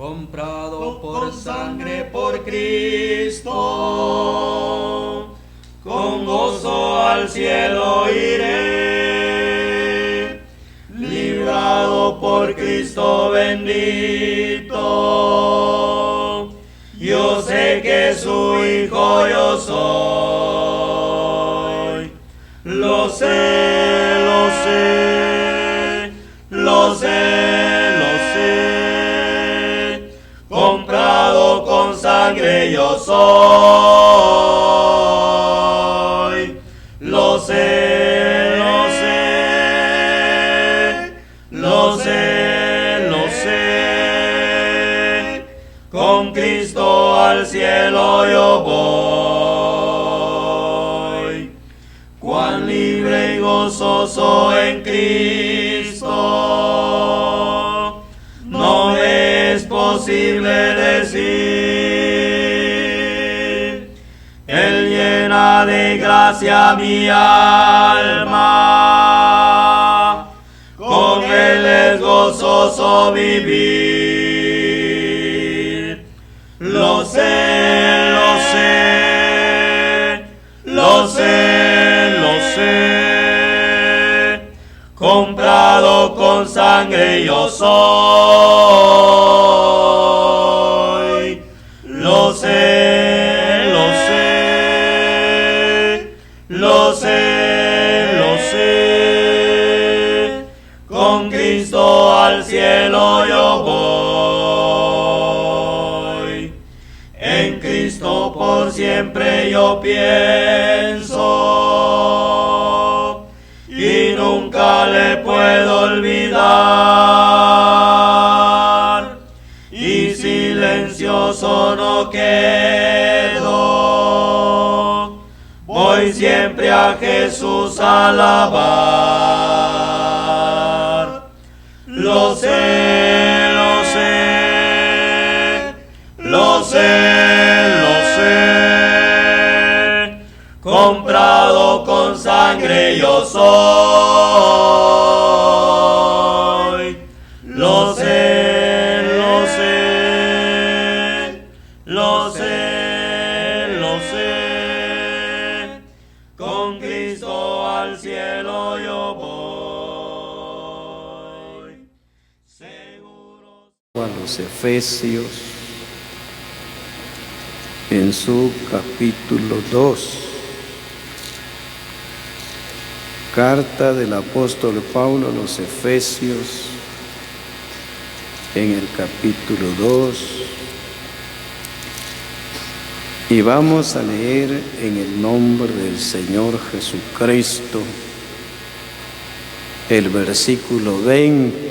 comprado por sangre por Cristo, con gozo al cielo iré, librado por Cristo bendito. Yo sé que su hijo yo soy, lo sé, lo sé, lo sé, lo sé, comprado con sangre yo soy, lo sé, lo sé, lo sé, lo sé, con Cristo al cielo yo voy. Cuán libre y gozoso en Cristo, no me es posible decir. Él llena de gracia mi alma, con Él es gozoso vivir. Lo sé, lo sé, lo sé, lo sé, comprado con sangre yo soy. Lo sé, lo sé, lo sé, lo sé, con Cristo al cielo yo voy. En Cristo por siempre yo pienso y nunca le puedo olvidar, y silencioso no quedo, voy siempre a Jesús a alabar. Lo sé, lo sé, lo sé, lo sé, comprado con sangre yo soy. Lo sé, lo sé, lo sé, lo sé, con Cristo al cielo yo voy. Seguro. A los Efesios en su capítulo 2. Carta del apóstol Pablo a los Efesios en el capítulo 2. Y vamos a leer en el nombre del Señor Jesucristo el versículo 20.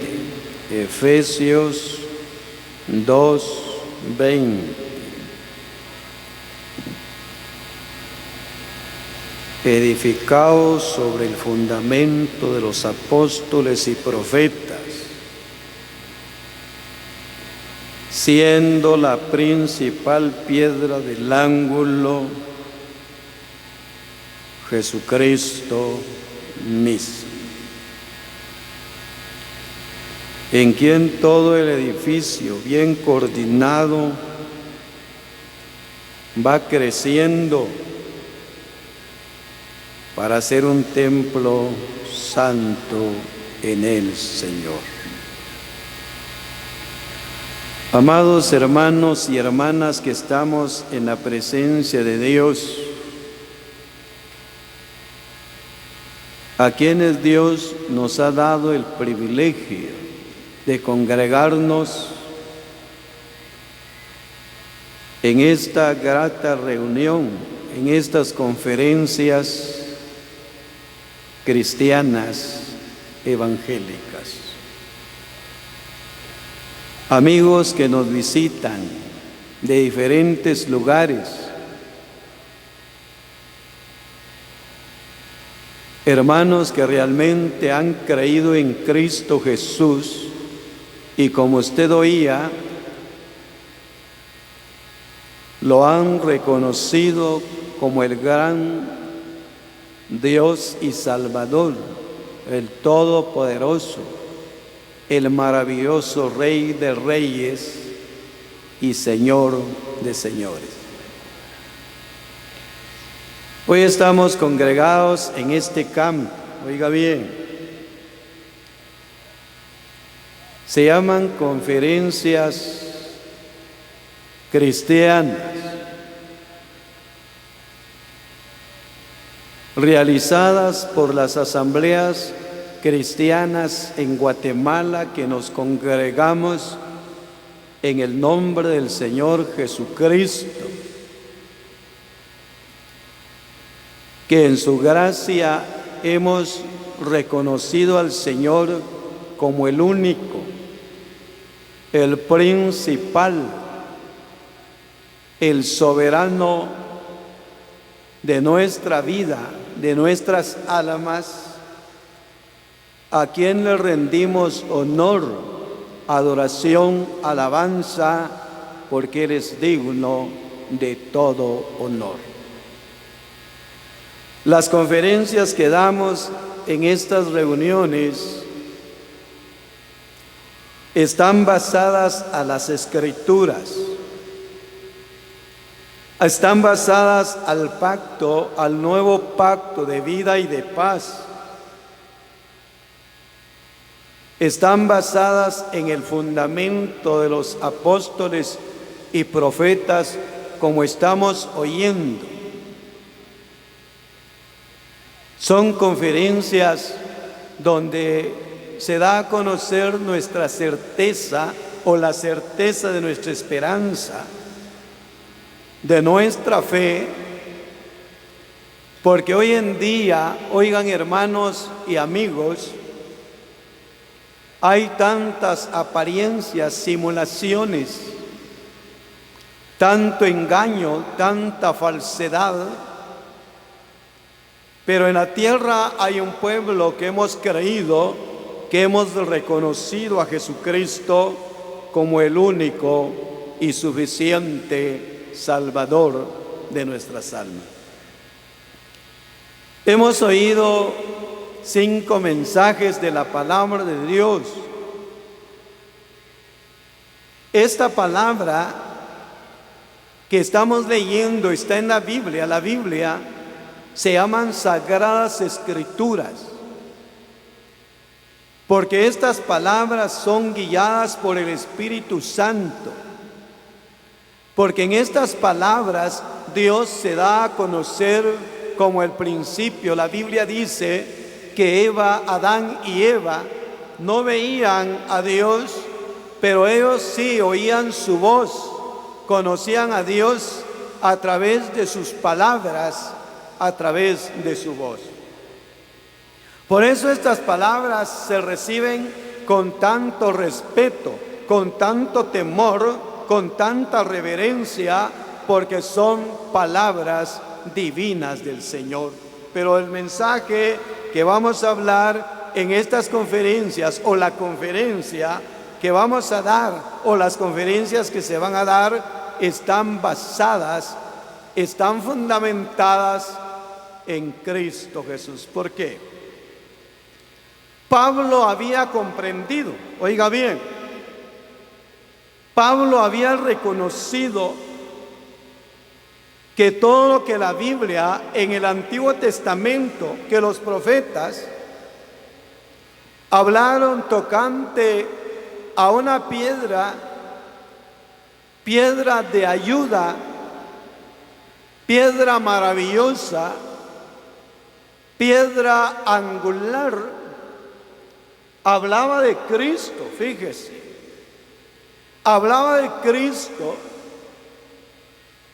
Efesios 2:20. Edificaos sobre el fundamento de los apóstoles y profetas, siendo la principal piedra del ángulo Jesucristo mismo, en quien todo el edificio bien coordinado va creciendo para ser un templo santo en el Señor. Amados hermanos y hermanas que estamos en la presencia de Dios, a quienes Dios nos ha dado el privilegio de congregarnos en esta grata reunión, en estas conferencias cristianas evangélicas. Amigos que nos visitan de diferentes lugares, hermanos que realmente han creído en Cristo Jesús y, como usted oía, lo han reconocido como el gran Dios y Salvador, el Todopoderoso, el maravilloso Rey de Reyes y Señor de señores. Hoy estamos congregados en este campo, oiga bien, se llaman conferencias cristianas, realizadas por las asambleas cristianas en Guatemala, que nos congregamos en el nombre del Señor Jesucristo, que en su gracia hemos reconocido al Señor como el único, el principal, el soberano de nuestra vida, de nuestras almas, a quien le rendimos honor, adoración, alabanza, porque Él es digno de todo honor. Las conferencias que damos en estas reuniones están basadas a las Escrituras, están basadas al pacto, al nuevo pacto de vida y de paz. Están basadas en el fundamento de los apóstoles y profetas, como estamos oyendo. Son conferencias donde se da a conocer nuestra certeza o la certeza de nuestra esperanza, de nuestra fe, porque hoy en día, oigan hermanos y amigos, hay tantas apariencias, simulaciones, tanto engaño, tanta falsedad, pero en la tierra hay un pueblo que hemos creído, que hemos reconocido a Jesucristo como el único y suficiente Salvador de nuestras almas. Hemos oído 5 mensajes de la palabra de Dios. Esta palabra que estamos leyendo está en la Biblia. La Biblia se llaman Sagradas Escrituras, porque estas palabras son guiadas por el Espíritu Santo, porque en estas palabras Dios se da a conocer como el principio. La Biblia dice que Adán y Eva no veían a Dios, pero ellos sí oían su voz, conocían a Dios a través de sus palabras, a través de su voz. Por eso estas palabras se reciben con tanto respeto, con tanto temor, con tanta reverencia, porque son palabras divinas del Señor. Pero el mensaje que vamos a hablar en estas conferencias, o la conferencia que vamos a dar, o las conferencias que se van a dar, están basadas, están fundamentadas en Cristo Jesús. ¿Por qué? Pablo había comprendido, oiga bien, Pablo había reconocido que todo lo que la Biblia en el Antiguo Testamento, que los profetas hablaron tocante a una piedra de ayuda, piedra maravillosa, piedra angular, hablaba de Cristo, fíjese, hablaba de Cristo,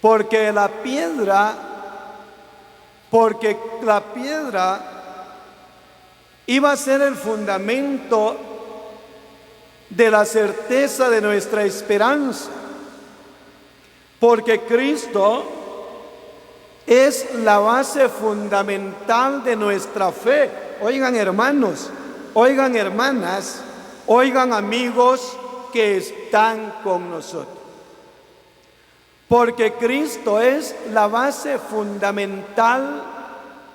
porque la piedra iba a ser el fundamento de la certeza de nuestra esperanza, porque Cristo es la base fundamental de nuestra fe. Oigan hermanos, oigan hermanas, oigan amigos que están con nosotros. Porque Cristo es la base fundamental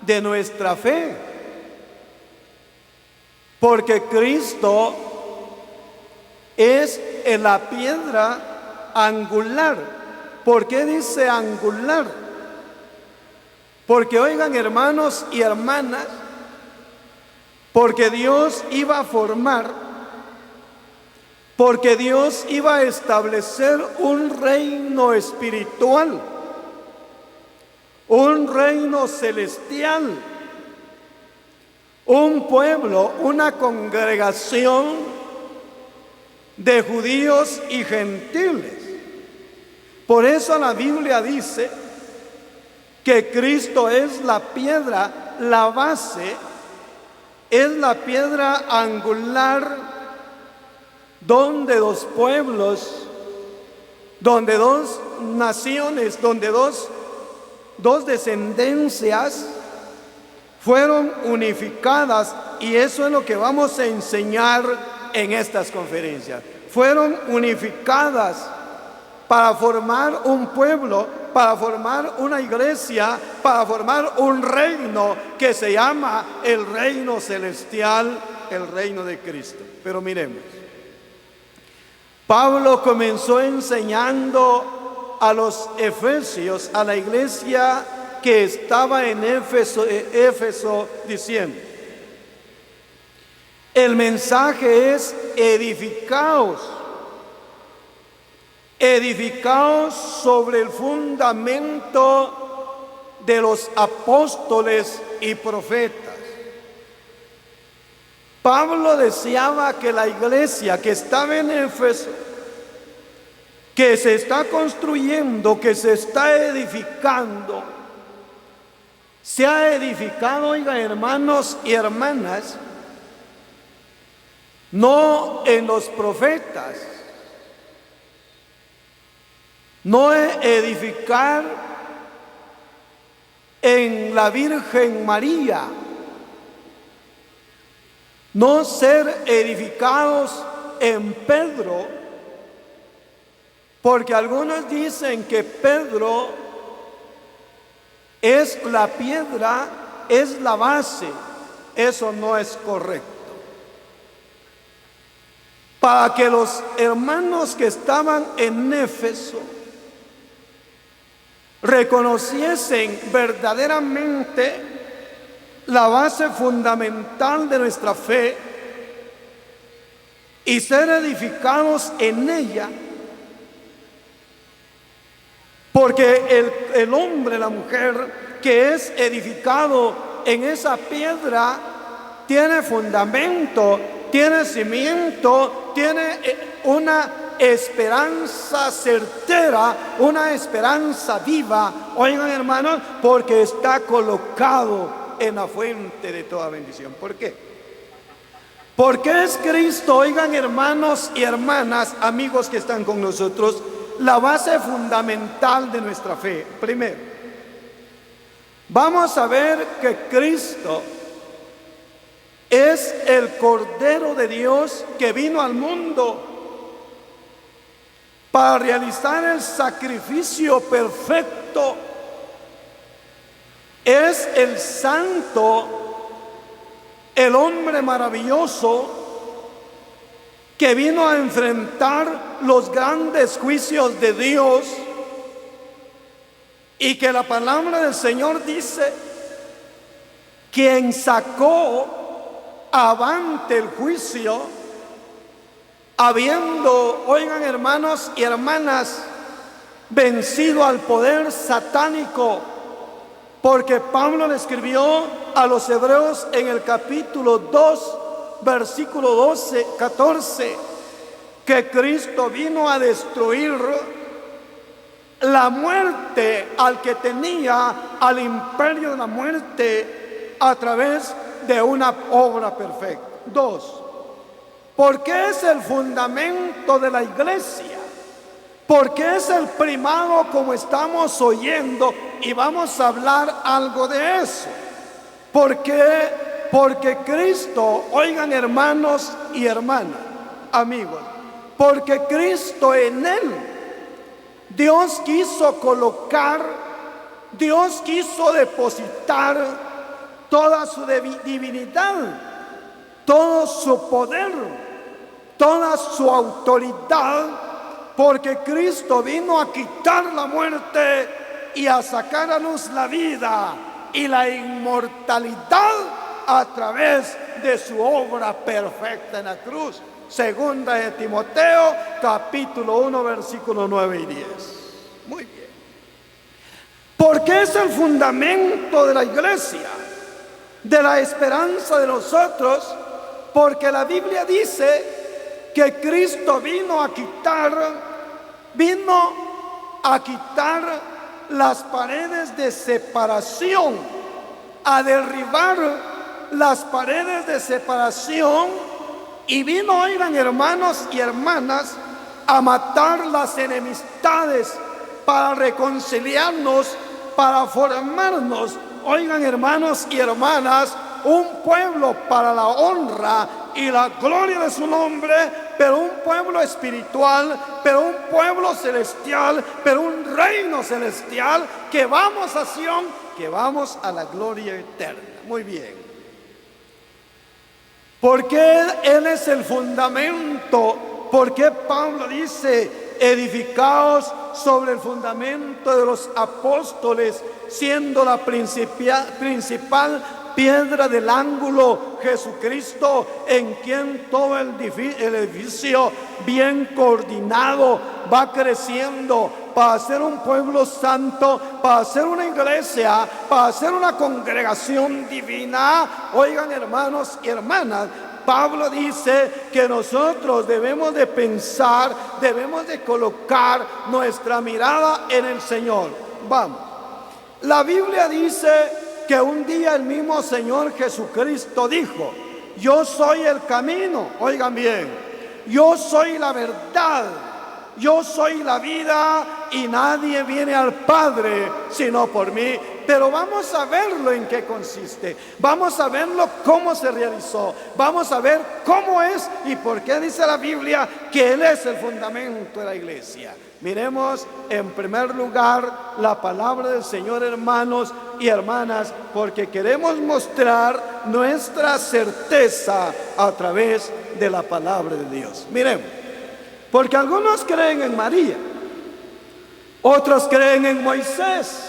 de nuestra fe. Porque Cristo es la piedra angular. ¿Por qué dice angular? Porque oigan, hermanos y hermanas, porque Dios iba a formar, porque Dios iba a establecer un reino espiritual, un reino celestial, un pueblo, una congregación de judíos y gentiles. Por eso la Biblia dice que Cristo es la piedra, la base, es la piedra angular donde dos pueblos, donde dos naciones, donde dos descendencias fueron unificadas, y eso es lo que vamos a enseñar en estas conferencias. Fueron unificadas para formar un pueblo, para formar una iglesia, para formar un reino que se llama el reino celestial, el reino de Cristo. Pero miremos, Pablo comenzó enseñando a los efesios, a la iglesia que estaba en Éfeso, diciendo: el mensaje es edificaos sobre el fundamento de los apóstoles y profetas. Pablo deseaba que la iglesia que estaba en Éfeso, que se está construyendo, que se está edificando, se ha edificado, oigan, hermanos y hermanas, no en los profetas, no edificar en la Virgen María, no ser edificados en Pedro, porque algunos dicen que Pedro es la piedra, es la base. Eso no es correcto. Para que los hermanos que estaban en Éfeso reconociesen verdaderamente la base fundamental de nuestra fe y ser edificados en ella, porque el hombre, la mujer que es edificado en esa piedra tiene fundamento, tiene cimiento, tiene una esperanza certera, una esperanza viva, oigan, hermanos, porque está colocado en la fuente de toda bendición. ¿Por qué? Porque es Cristo, oigan, hermanos y hermanas, amigos que están con nosotros, la base fundamental de nuestra fe. Primero, vamos a ver que Cristo es el Cordero de Dios que vino al mundo para realizar el sacrificio perfecto. Es el santo, el hombre maravilloso que vino a enfrentar los grandes juicios de Dios, y que la palabra del Señor dice: quien sacó avante el juicio, habiendo, oigan, hermanos y hermanas, vencido al poder satánico. Porque Pablo le escribió a los hebreos en el capítulo 2, versículo 14, que Cristo vino a destruir la muerte al que tenía, al imperio de la muerte, a través de una obra perfecta. 2, porque es el fundamento de la iglesia, porque es el primado, como estamos oyendo, y vamos a hablar algo de eso. ¿Por qué? Porque Cristo, oigan, hermanos y hermanas, amigos, porque Cristo, en Él, Dios quiso colocar, Dios quiso depositar toda su divinidad, todo su poder, toda su autoridad porque Cristo vino a quitar la muerte y a sacar a luz la vida y la inmortalidad a través de su obra perfecta en la cruz. Segunda de Timoteo, capítulo 1, versículos 9 y 10. Muy bien. Porque es el fundamento de la iglesia, de la esperanza de nosotros, porque la Biblia dice que Cristo vino a quitar las paredes de separación, a derribar las paredes de separación, y vino, oigan, hermanos y hermanas, a matar las enemistades para reconciliarnos, para formarnos, oigan, hermanos y hermanas, un pueblo para la honra y la gloria de su nombre, pero un pueblo espiritual, pero un pueblo celestial, pero un reino celestial, que vamos a Sion, que vamos a la gloria eterna. Muy bien. Porque Él es el fundamento. Porque Pablo dice: edificaos sobre el fundamento de los apóstoles, siendo la principal piedra del ángulo Jesucristo, en quien todo el edificio bien coordinado va creciendo para ser un pueblo santo, para ser una iglesia, para ser una congregación divina. Oigan, hermanos y hermanas, Pablo dice que nosotros debemos de pensar, debemos de colocar nuestra mirada en el Señor. Vamos, la Biblia dice que un día el mismo Señor Jesucristo dijo: yo soy el camino, oigan bien, yo soy la verdad, yo soy la vida, y nadie viene al Padre sino por mí. Pero vamos a verlo en qué consiste, vamos a verlo cómo se realizó, vamos a ver cómo es y por qué dice la Biblia que Él es el fundamento de la iglesia. Miremos en primer lugar la palabra del Señor, hermanos y hermanas, porque queremos mostrar nuestra certeza a través de la palabra de Dios. Miremos, porque algunos creen en María, otros creen en Moisés,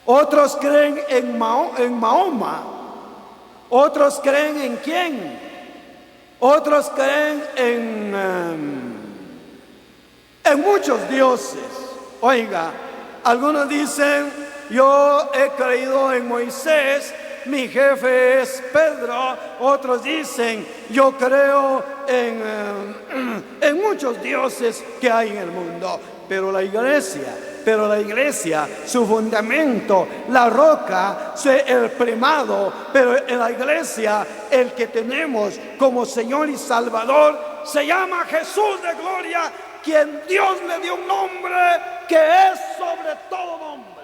otros creen en Mahoma, otros creen en quién, otros creen en muchos dioses. Oiga, algunos dicen: yo he creído en Moisés, mi jefe es Pedro. Otros dicen: yo creo en muchos dioses que hay en el mundo. Pero la iglesia, su fundamento, la roca, el primado, pero en la iglesia el que tenemos como Señor y Salvador se llama Jesús de gloria, quien Dios le dio un nombre que es sobre todo nombre.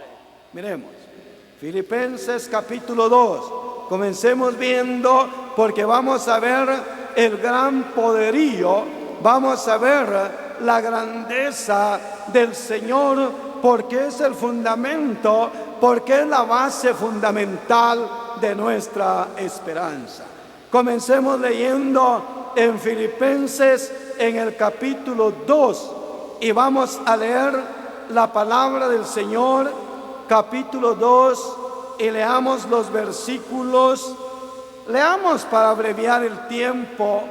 Miremos, Filipenses capítulo 2. Comencemos viendo, porque vamos a ver el gran poderío, vamos a ver la grandeza del Señor, porque es el fundamento, porque es la base fundamental de nuestra esperanza. Comencemos leyendo en Filipenses, en el capítulo 2, y vamos a leer la palabra del Señor, capítulo 2, y leamos los versículos. Leamos, para abreviar el tiempo,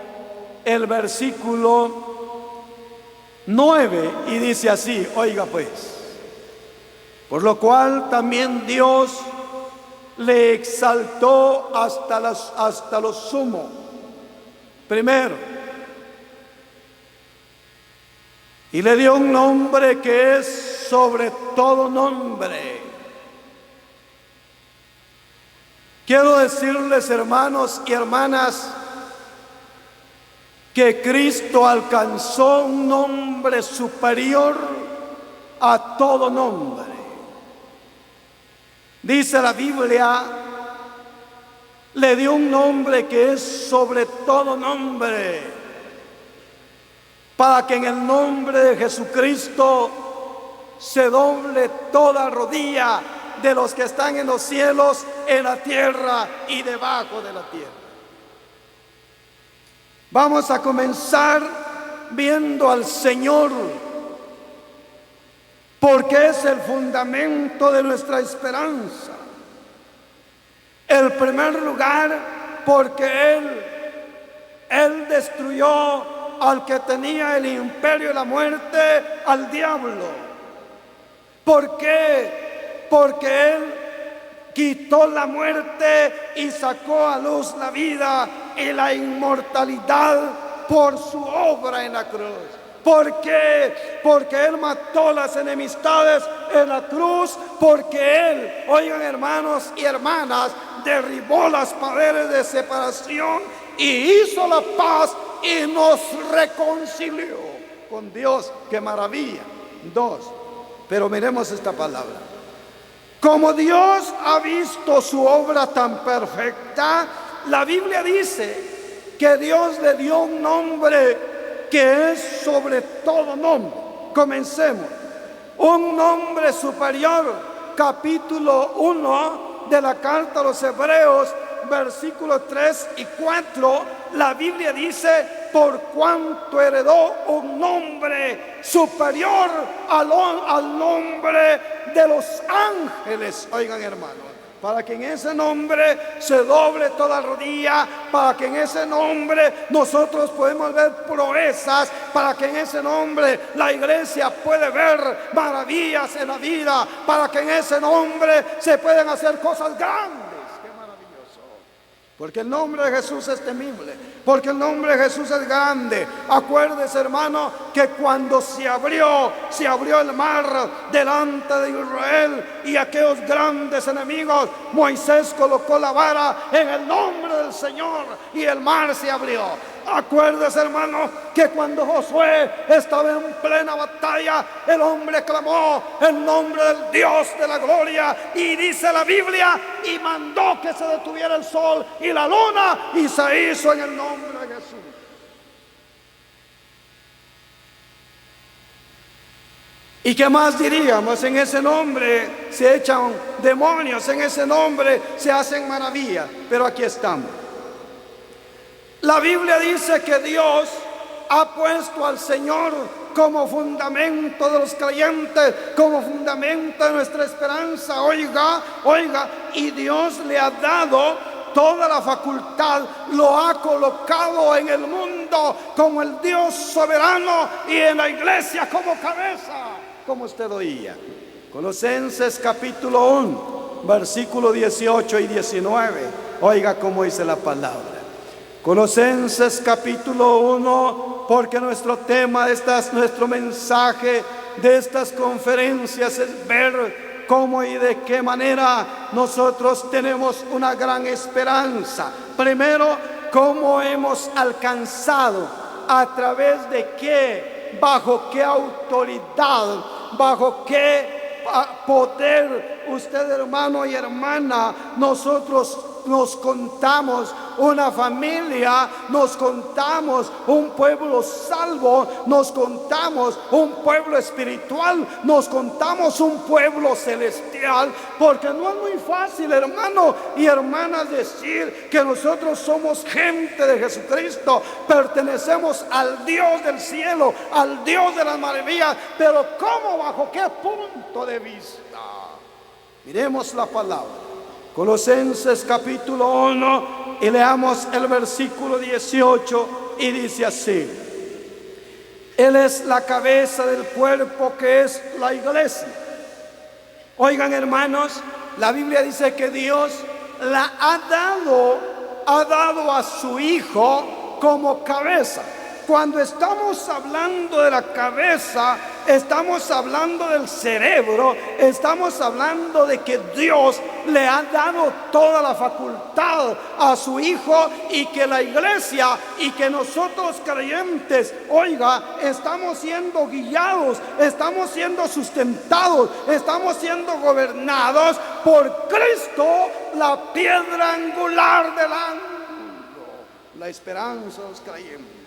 el versículo 9, y dice así, oiga pues: por lo cual también Dios le exaltó hasta lo sumo. Primero, y le dio un nombre que es sobre todo nombre. Quiero decirles, hermanos y hermanas, que Cristo alcanzó un nombre superior a todo nombre. Dice la Biblia, le dio un nombre que es sobre todo nombre, para que en el nombre de Jesucristo se doble toda rodilla de los que están en los cielos, en la tierra y debajo de la tierra. Vamos a comenzar viendo al Señor, porque es el fundamento de nuestra esperanza. En primer lugar, porque Él destruyó al que tenía el imperio de la muerte, al diablo. ¿Por qué? Porque Él quitó la muerte y sacó a luz la vida y la inmortalidad por su obra en la cruz. ¿Por qué? Porque Él mató las enemistades en la cruz, porque Él, oigan hermanos y hermanas, derribó las paredes de separación y hizo la paz y nos reconcilió con Dios. ¡Qué maravilla! Dos, pero miremos esta palabra. Como Dios ha visto su obra tan perfecta, la Biblia dice que Dios le dio un nombre que es sobre todo nombre. Comencemos. Un nombre superior, capítulo 1 de la carta a los Hebreos, versículos 3 y 4, la Biblia dice: por cuanto heredó un nombre superior al nombre de los ángeles. Oigan hermanos, para que en ese nombre se doble toda rodilla, para que en ese nombre nosotros podemos ver proezas, para que en ese nombre la iglesia puede ver maravillas en la vida, para que en ese nombre se pueden hacer cosas grandes. ¡Qué maravilloso! Porque el nombre de Jesús es temible, porque el nombre de Jesús es grande. Acuérdese, hermano, que cuando se abrió el mar delante de Israel y aquellos grandes enemigos, Moisés colocó la vara en el nombre del Señor y el mar se abrió. Acuérdese, hermano, que cuando Josué estaba en plena batalla, el hombre clamó el nombre del Dios de la gloria, y dice la Biblia, y mandó que se detuviera el sol y la luna, y se hizo en el nombre de Jesús. ¿Y qué más diríamos? En ese nombre se echan demonios, en ese nombre se hacen maravillas. Pero aquí estamos. La Biblia dice que Dios ha puesto al Señor como fundamento de los creyentes, como fundamento de nuestra esperanza. Oiga, y Dios le ha dado toda la facultad, lo ha colocado en el mundo como el Dios soberano y en la iglesia como cabeza, como usted oía. Colosenses capítulo 1, versículo 18 y 19. Oiga cómo dice la palabra. Colosenses capítulo 1, porque nuestro tema de nuestro mensaje de estas conferencias es ver cómo y de qué manera nosotros tenemos una gran esperanza. Primero, cómo hemos alcanzado, a través de qué, bajo qué autoridad, bajo qué poder, usted hermano y hermana, nosotros nos contamos una familia, nos contamos un pueblo salvo, nos contamos un pueblo espiritual, nos contamos un pueblo celestial, porque no es muy fácil, hermano y hermanas, decir que nosotros somos gente de Jesucristo, pertenecemos al Dios del cielo, al Dios de las maravillas, pero ¿cómo? ¿Bajo qué punto de vista? Miremos la palabra. Colosenses capítulo 1 y leamos el versículo 18 y dice así: Él es la cabeza del cuerpo, que es la iglesia. Oigan hermanos, la Biblia dice que Dios la ha dado a su Hijo como cabeza. Cuando estamos hablando de la cabeza, estamos hablando del cerebro, estamos hablando de que Dios le ha dado toda la facultad a su Hijo, y que la iglesia y que nosotros creyentes, oiga, estamos siendo guiados, estamos siendo sustentados, estamos siendo gobernados por Cristo, la piedra angular del ángulo, la esperanza de los creyentes.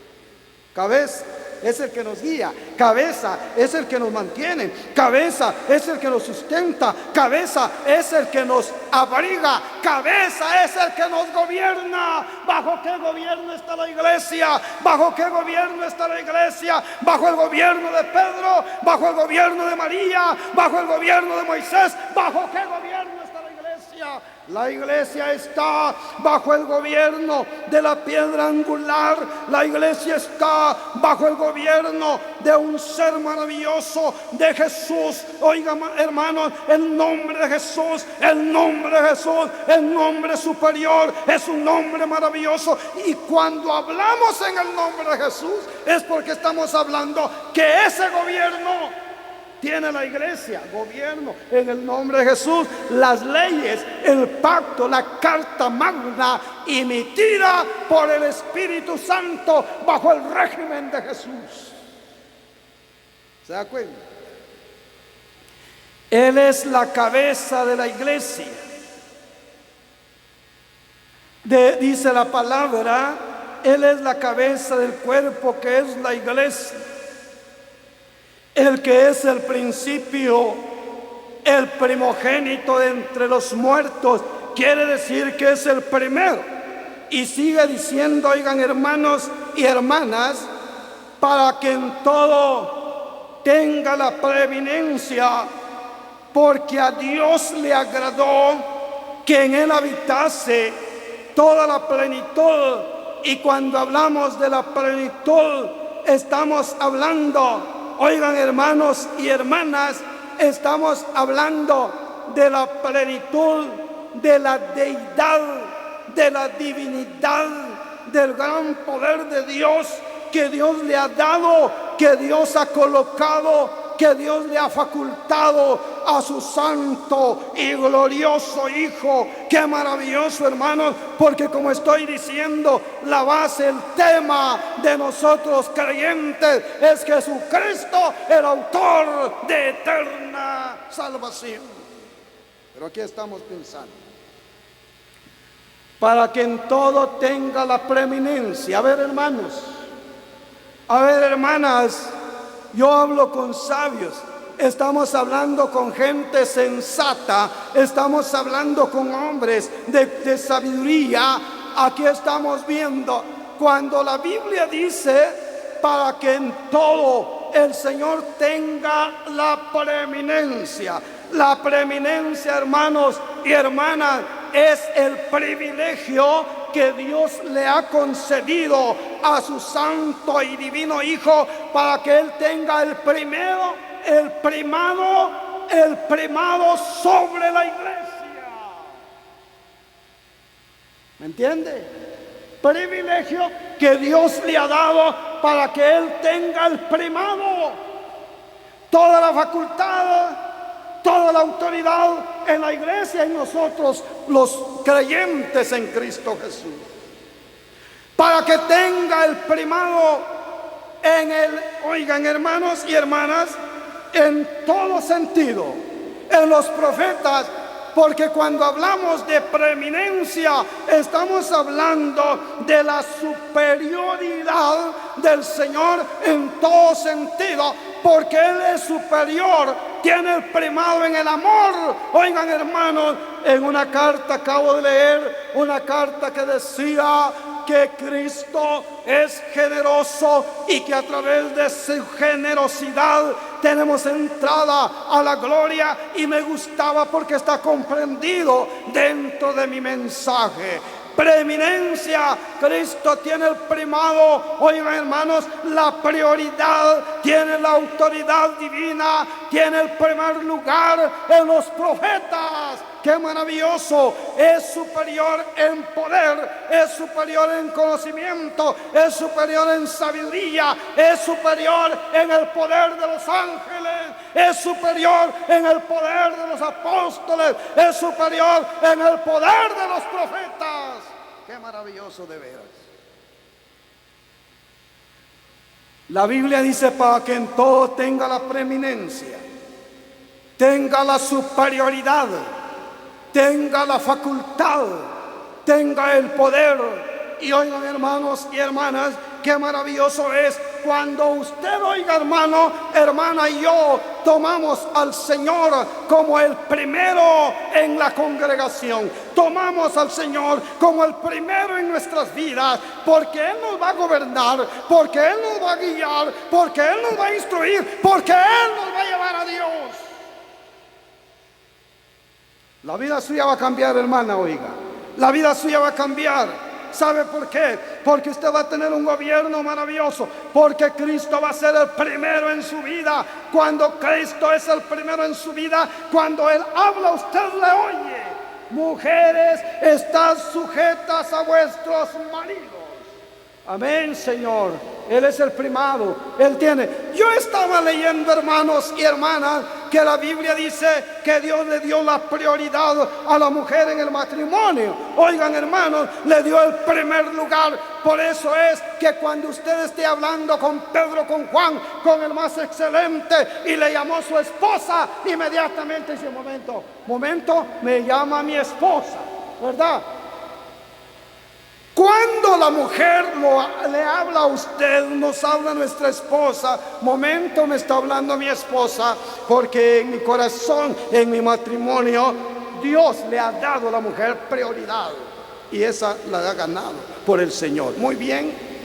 Cabeza, es el que nos guía, cabeza es el que nos mantiene, cabeza es el que nos sustenta, cabeza es el que nos abriga, cabeza es el que nos gobierna. ¿Bajo qué gobierno está la iglesia? ¿Bajo qué gobierno está la iglesia? Bajo el gobierno de Pedro, bajo el gobierno de María, bajo el gobierno de Moisés. ¿Bajo qué gobierno está la iglesia? La iglesia está bajo el gobierno de la piedra angular. La iglesia está bajo el gobierno de un ser maravilloso, de Jesús. Oiga, hermanos, el nombre de Jesús, el nombre de Jesús, el nombre superior, es un nombre maravilloso. Y cuando hablamos en el nombre de Jesús, es porque estamos hablando que ese gobierno tiene la iglesia, gobierno en el nombre de Jesús, las leyes, el pacto, la carta magna emitida por el Espíritu Santo bajo el régimen de Jesús. ¿Se da cuenta? Él es la cabeza de la iglesia. Dice la palabra, Él es la cabeza del cuerpo que es la iglesia. El que es el principio, el primogénito de entre los muertos, quiere decir que es el primero. Y sigue diciendo, oigan, hermanos y hermanas, para que en todo tenga la preeminencia, porque a Dios le agradó que en él habitase toda la plenitud. Y cuando hablamos de la plenitud, estamos hablando, oigan, hermanos y hermanas, estamos hablando de la plenitud de la deidad, de la divinidad, del gran poder de Dios que Dios le ha dado, que Dios ha colocado, que Dios le ha facultado a su santo y glorioso Hijo. Qué maravilloso, hermanos, porque como estoy diciendo, la base, el tema de nosotros creyentes es Jesucristo, el autor de eterna salvación. Pero aquí estamos pensando, para que en todo tenga la preeminencia. A ver, hermanos, a ver, hermanas, yo hablo con sabios, estamos hablando con gente sensata, estamos hablando con hombres de sabiduría. Aquí estamos viendo, cuando la Biblia dice, para que en todo el Señor tenga la preeminencia. La preeminencia, hermanos y hermanas, es el privilegio que Dios le ha concedido a su santo y divino Hijo, para que Él tenga el primero, el primado sobre la iglesia. ¿Me entiende? Privilegio que Dios le ha dado para que Él tenga el primado, toda la facultad, toda la autoridad en la iglesia y nosotros los creyentes en Cristo Jesús. Para que tenga el primado en el, oigan, hermanos y hermanas, en todo sentido, en los profetas, porque cuando hablamos de preeminencia, estamos hablando de la superioridad del Señor en todo sentido, porque Él es superior, tiene el primado en el amor. Oigan, hermanos, en una carta acabo de leer, una carta que decía que Cristo es generoso y que a través de su generosidad tenemos entrada a la gloria, y me gustaba porque está comprendido dentro de mi mensaje. Preeminencia, Cristo tiene el primado, oigan, hermanos, la prioridad, tiene la autoridad divina, tiene el primer lugar en los profetas. ¡Qué maravilloso! Es superior en poder, es superior en conocimiento, es superior en sabiduría, es superior en el poder de los ángeles, es superior en el poder de los apóstoles, es superior en el poder de los profetas. ¡Qué maravilloso de veras! La Biblia dice, para que en todo tenga la preeminencia, tenga la superioridad, tenga la facultad, tenga el poder. Y oigan, hermanos y hermanas, qué maravilloso es cuando usted, oiga, hermano, hermana, y yo tomamos al Señor como el primero en la congregación, tomamos al Señor como el primero en nuestras vidas, porque Él nos va a gobernar, porque Él nos va a guiar, porque Él nos va a instruir, porque Él nos va a llevar a Dios. La vida suya va a cambiar, hermana, oiga. La vida suya va a cambiar. ¿Sabe por qué? Porque usted va a tener un gobierno maravilloso. Porque Cristo va a ser el primero en su vida. Cuando Cristo es el primero en su vida, cuando Él habla, usted le oye. Mujeres, están sujetas a vuestros maridos. Amén, Señor. Él es el primado. Él tiene. Yo estaba leyendo, hermanos y hermanas, que la Biblia dice que Dios le dio la prioridad a la mujer en el matrimonio. Oigan, hermanos, le dio el primer lugar. Por eso es que cuando usted esté hablando con Pedro, con Juan, con el más excelente, y le llamó su esposa, inmediatamente dice: momento, me llama mi esposa, ¿verdad? Cuando la mujer le habla a usted, nos habla nuestra esposa, momento, me está hablando mi esposa, porque en mi corazón, en mi matrimonio, Dios le ha dado a la mujer prioridad, y esa la ha ganado por el Señor. Muy bien.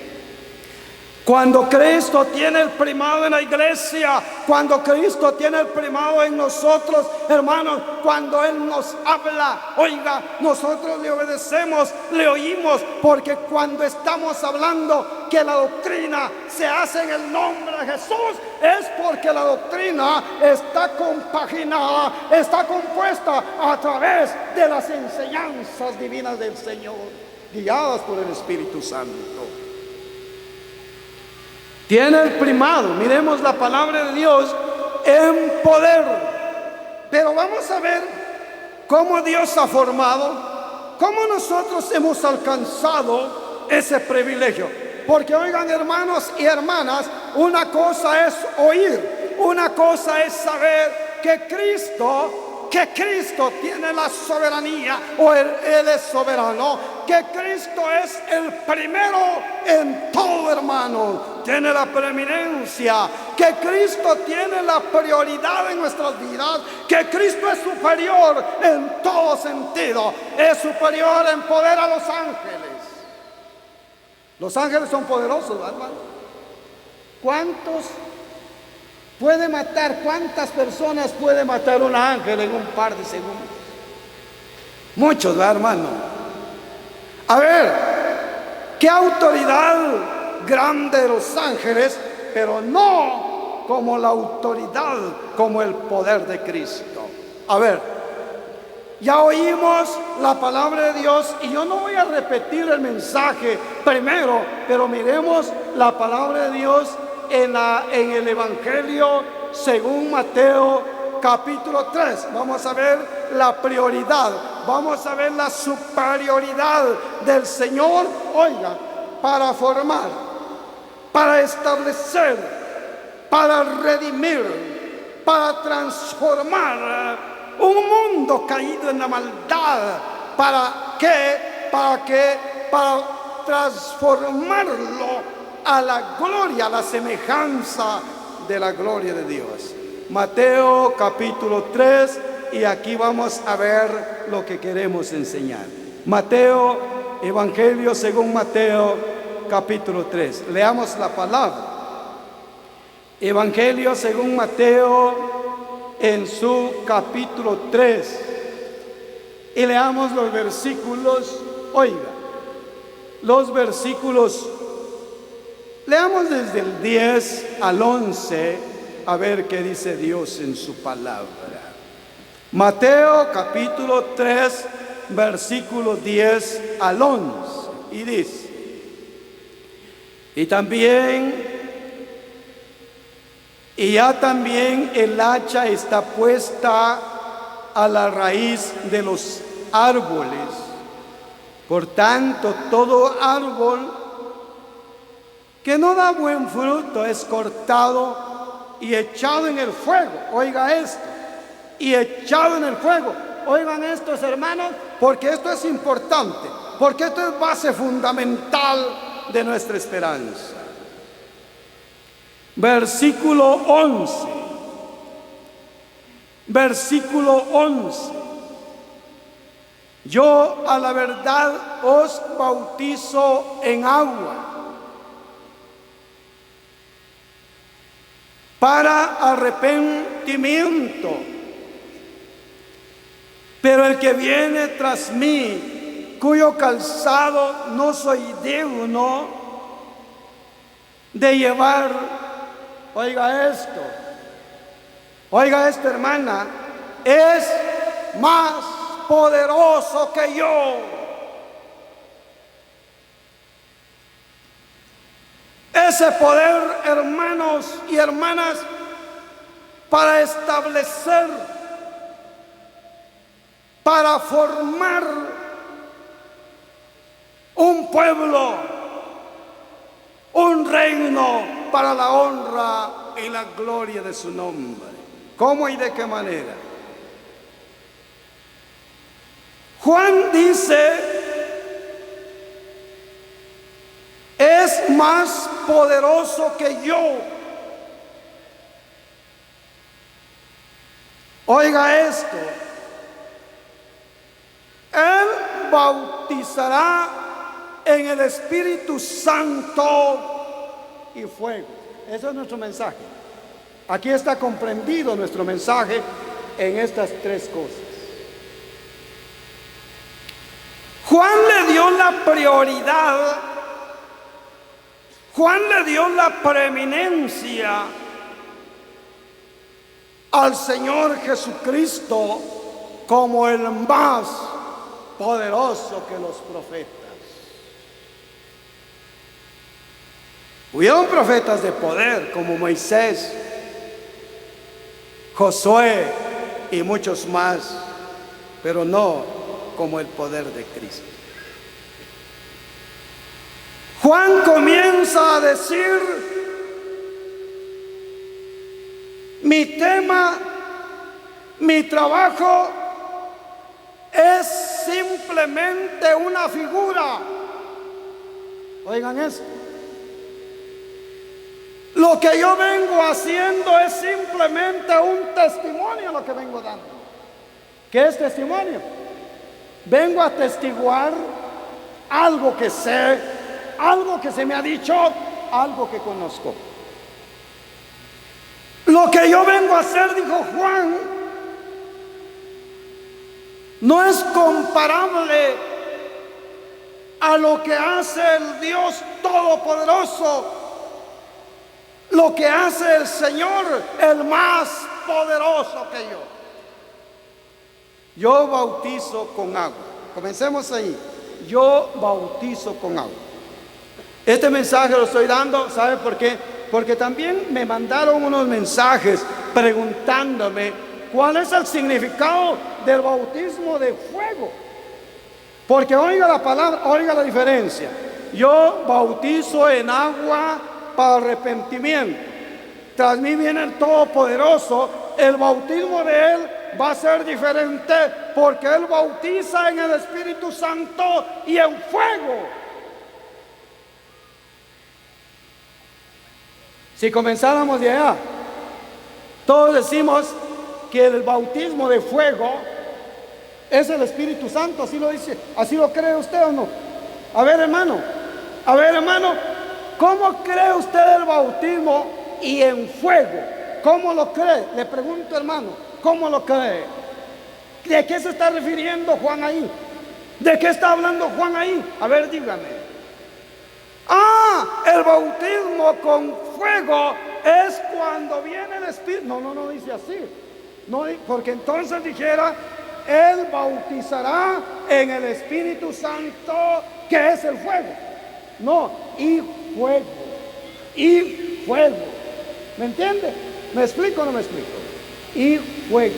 Cuando Cristo tiene el primado en la iglesia, cuando Cristo tiene el primado en nosotros, hermanos, cuando Él nos habla, oiga, nosotros le obedecemos, le oímos, porque cuando estamos hablando que la doctrina se hace en el nombre de Jesús, es porque la doctrina está compaginada, está compuesta a través de las enseñanzas divinas del Señor, guiadas por el Espíritu Santo. Tiene el primado, miremos la palabra de Dios en poder. Pero vamos a ver cómo Dios ha formado, cómo nosotros hemos alcanzado ese privilegio. Porque oigan, hermanos y hermanas, una cosa es oír, una cosa es saber que Cristo tiene la soberanía, o Él es soberano, que Cristo es el primero en todo, hermano, tiene la preeminencia, que Cristo tiene la prioridad en nuestras vidas, que Cristo es superior en todo sentido, es superior en poder a los ángeles. Los ángeles son poderosos, hermano. ¿Cuántos puede matar? ¿Cuántas personas puede matar un ángel en un par de segundos? Muchos, ¿verdad, hermano? A ver, qué autoridad grande de los ángeles, pero no como la autoridad, como el poder de Cristo. A ver, ya oímos la palabra de Dios, y yo no voy a repetir el mensaje primero, pero miremos la palabra de Dios en el Evangelio según Mateo capítulo 3. Vamos a ver la prioridad, vamos a ver la superioridad del Señor, oiga, para formar, para establecer, para redimir, para transformar un mundo caído en la maldad. ¿Para qué? Para transformarlo a la gloria, a la semejanza de la gloria de Dios. Mateo capítulo 3, y aquí vamos a ver lo que queremos enseñar. Mateo, Evangelio según Mateo capítulo 3. Leamos la palabra. Evangelio según Mateo en su capítulo 3. Y leamos los versículos, oiga, los versículos. Leamos desde el 10 al 11, a ver qué dice Dios en su palabra. Mateo capítulo 3, versículo 10 al 11, y dice: y ya también el hacha está puesta a la raíz de los árboles. Por tanto, todo árbol que no da buen fruto es cortado y echado en el fuego. Oiga esto, y echado en el fuego. Oigan estos, hermanos, porque esto es importante, porque esto es base fundamental de nuestra esperanza. versículo 11. Versículo 11. Yo a la verdad os bautizo en agua para arrepentimiento, pero el que viene tras mí, cuyo calzado no soy digno de llevar, oiga esto, hermana, es más poderoso que yo. Ese poder, hermanos y hermanas, para establecer, para formar un pueblo, un reino para la honra y la gloria de su nombre. ¿Cómo y de qué manera? Juan dice, es más poderoso que yo. Oiga esto, Él bautizará en el Espíritu Santo y fuego. Ese es nuestro mensaje. Aquí está comprendido nuestro mensaje en estas tres cosas. Juan le dio la prioridad, Juan le dio la preeminencia al Señor Jesucristo como el más poderoso que los profetas. Hubieron profetas de poder como Moisés, Josué y muchos más, pero no como el poder de Cristo. Juan comienza a decir, mi tema, mi trabajo es simplemente una figura. Oigan esto. Lo que yo vengo haciendo es simplemente un testimonio, lo que vengo dando. ¿Qué es testimonio? Vengo a atestiguar algo que sé, algo que se me ha dicho, algo que conozco. Lo que yo vengo a hacer, dijo Juan, no es comparable a lo que hace el Dios Todopoderoso, lo que hace el Señor, el más poderoso que yo. Yo bautizo con agua. Comencemos ahí. Yo bautizo con agua. Este mensaje lo estoy dando, ¿sabe por qué? Porque también me mandaron unos mensajes preguntándome cuál es el significado del bautismo de fuego. Porque oiga la palabra, oiga la diferencia. Yo bautizo en agua para arrepentimiento. Tras mí viene el Todopoderoso. El bautismo de Él va a ser diferente porque Él bautiza en el Espíritu Santo y en fuego. Si comenzáramos de allá, todos decimos que el bautismo de fuego es el Espíritu Santo, así lo dice, así lo cree usted o no. A ver, hermano, ¿cómo cree usted el bautismo y en fuego? ¿Cómo lo cree? Le pregunto, hermano, ¿cómo lo cree? ¿De qué se está refiriendo Juan ahí? ¿De qué está hablando Juan ahí? A ver, dígame. El bautismo con fuego es cuando viene el Espíritu. No dice así. No, porque entonces dijera, Él bautizará en el Espíritu Santo, que es el fuego. No, y fuego. Y fuego. ¿Me entiende? ¿Me explico o no me explico? Y fuego.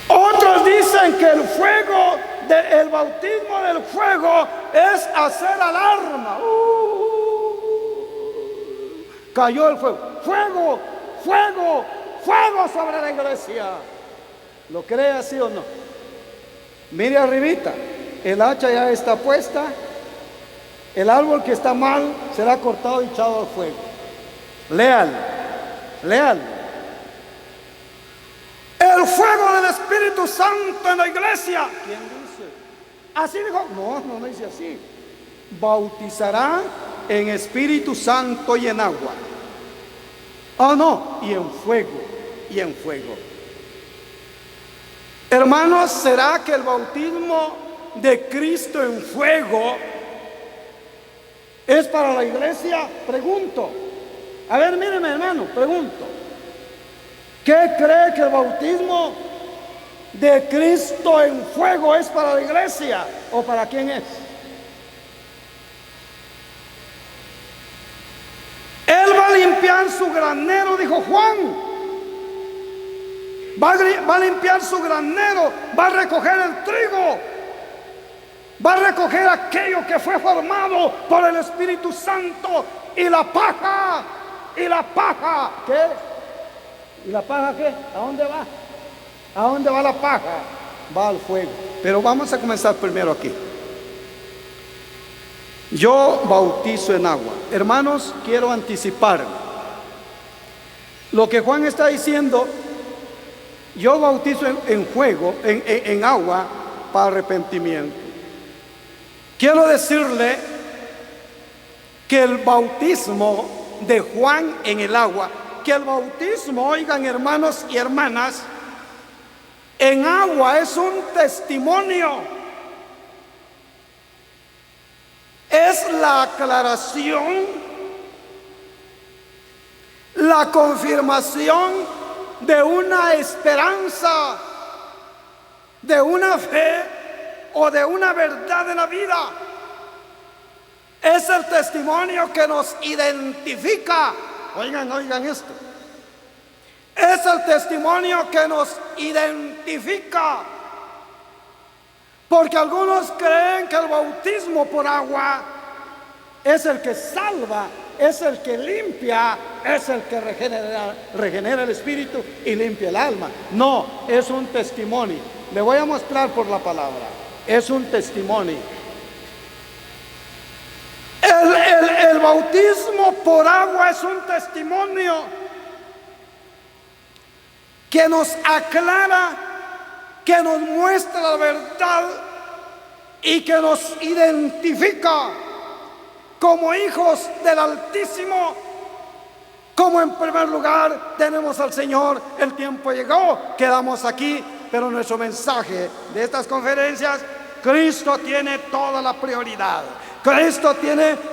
Otros dicen que el fuego, el bautismo del fuego es hacer alarma. Cayó el fuego. Fuego, fuego, fuego sobre la iglesia. ¿Lo cree así o no? Mire arribita, el hacha ya está puesta, El árbol que está mal será cortado y echado al fuego. Léalo, léalo. El fuego del Espíritu Santo en la iglesia. ¿Quién dice? Así dijo. No, no dice así. Bautizará en Espíritu Santo y en agua. Oh no, y en fuego, y en fuego. Hermanos, ¿será que el bautismo de Cristo en fuego es para la iglesia? Pregunto. A ver, míreme, hermano, pregunto. ¿Qué cree que el bautismo de Cristo en fuego es para la iglesia o para quién es? Él va a limpiar su granero, dijo Juan. Va a limpiar su granero, va a recoger el trigo, va a recoger aquello que fue formado por el Espíritu Santo. Y la paja, ¿qué? ¿Y la paja qué? ¿A dónde va? ¿A dónde va la paja? Va al fuego. Pero vamos a comenzar primero aquí. Yo bautizo en agua. Hermanos, quiero anticipar lo que Juan está diciendo. Yo bautizo en fuego, en agua, para arrepentimiento. Quiero decirle que el bautismo de Juan en el agua, que el bautismo, oigan hermanos y hermanas, en agua es un testimonio. Es la aclaración, la confirmación de una esperanza, de una fe o de una verdad en la vida. Es el testimonio que nos identifica. Oigan esto. Es el testimonio que nos identifica. Porque algunos creen que el bautismo por agua es el que salva, es el que limpia, es el que regenera el espíritu y limpia el alma. No, es un testimonio. Le voy a mostrar por la palabra. Es un testimonio. El bautismo por agua es un testimonio que nos aclara, que nos muestra la verdad y que nos identifica como hijos del Altísimo. Como en primer lugar tenemos al Señor, el tiempo llegó, quedamos aquí, pero nuestro mensaje de estas conferencias, Cristo tiene toda la prioridad. Cristo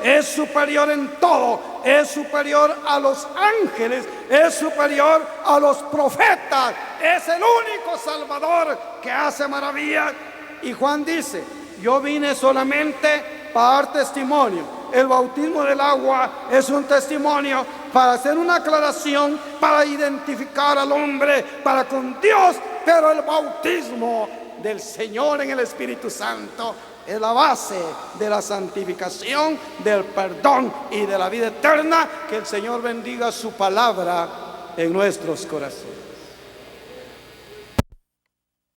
es superior en todo, es superior a los ángeles, es superior a los profetas, es el único Salvador que hace maravillas. Y Juan dice, yo vine solamente para dar testimonio. El bautismo del agua es un testimonio para hacer una aclaración, para identificar al hombre para con Dios, pero el bautismo del Señor en el Espíritu Santo es la base de la santificación, del perdón y de la vida eterna. Que el Señor bendiga su palabra en nuestros corazones.